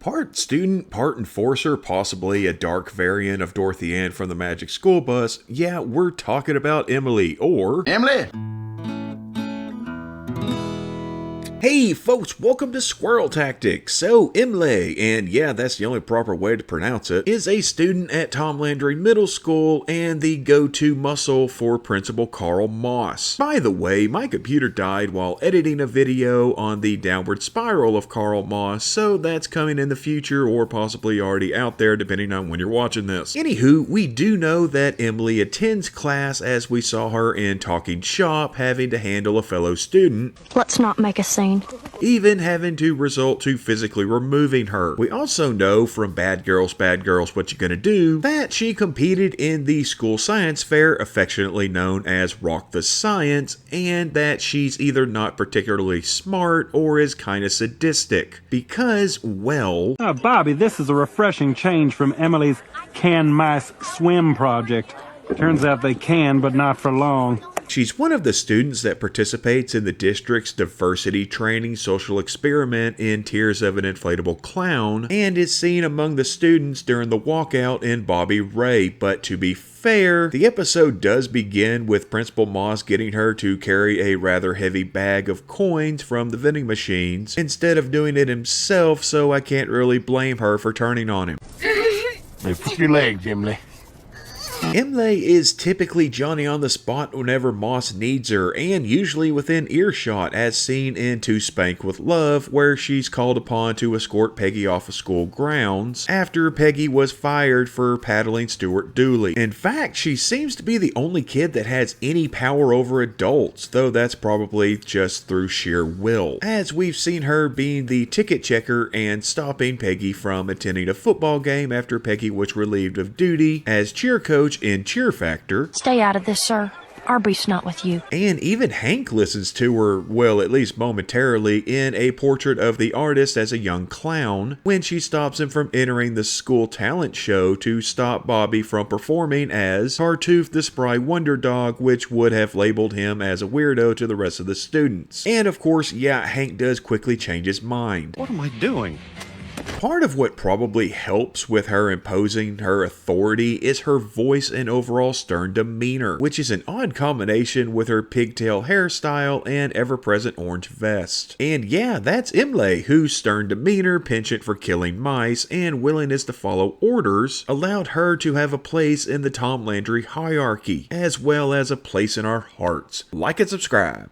Part student, part enforcer, possibly a dark variant of Dorothy Ann from the Magic School Bus. Yeah, we're talking about Emily, or... Emily! Hey folks, welcome to Squirrel Tactics. So, Emily, and yeah, that's the only proper way to pronounce it, is a student at Tom Landry Middle School and the go-to muscle for Principal Carl Moss. By the way, my computer died while editing a video on the downward spiral of Carl Moss, so that's coming in the future or possibly already out there depending on when you're watching this. Anywho, we do know that Emily attends class as we saw her in Talking Shop having to handle a fellow student. Let's not make a scene. Even having to resort to physically removing her. We also know from Bad Girls, What You Gonna Do, that she competed in the school science fair, affectionately known as Rock the Science, and that she's either not particularly smart or is kinda sadistic. Because, well... Bobby, this is a refreshing change from Emily's Can Mice Swim project. Turns out they can, but not for long. She's one of the students that participates in the district's diversity training social experiment in Tears of an Inflatable Clown, and is seen among the students during the walkout in Bobby Ray. But to be fair, the episode does begin with Principal Moss getting her to carry a rather heavy bag of coins from the vending machines instead of doing it himself, so I can't really blame her for turning on him. Hey, put your legs, Emily. Emily is typically Johnny on the spot whenever Moss needs her, and usually within earshot, as seen in To Spank with Love, where she's called upon to escort Peggy off of school grounds after Peggy was fired for paddling Stuart Dooley. In fact, she seems to be the only kid that has any power over adults, though that's probably just through sheer will, as we've seen her being the ticket checker and stopping Peggy from attending a football game after Peggy was relieved of duty as cheer coach in Cheer Factor. Stay out of this, sir. Our beef's not with you. And even Hank listens to her, well, at least momentarily, in A Portrait of the Artist as a Young Clown, when she stops him from entering the school talent show to stop Bobby from performing as Tartuffe the SPRY Wonder Dog, which would have labeled him as a weirdo to the rest of the students. And of course, yeah, Hank does quickly change his mind. What am I doing? Part of what probably helps with her imposing her authority is her voice and overall stern demeanor, which is an odd combination with her pigtail hairstyle and ever-present orange vest. And yeah, that's Emily, whose stern demeanor, penchant for killing mice, and willingness to follow orders allowed her to have a place in the Tom Landry hierarchy, as well as a place in our hearts. Like and subscribe.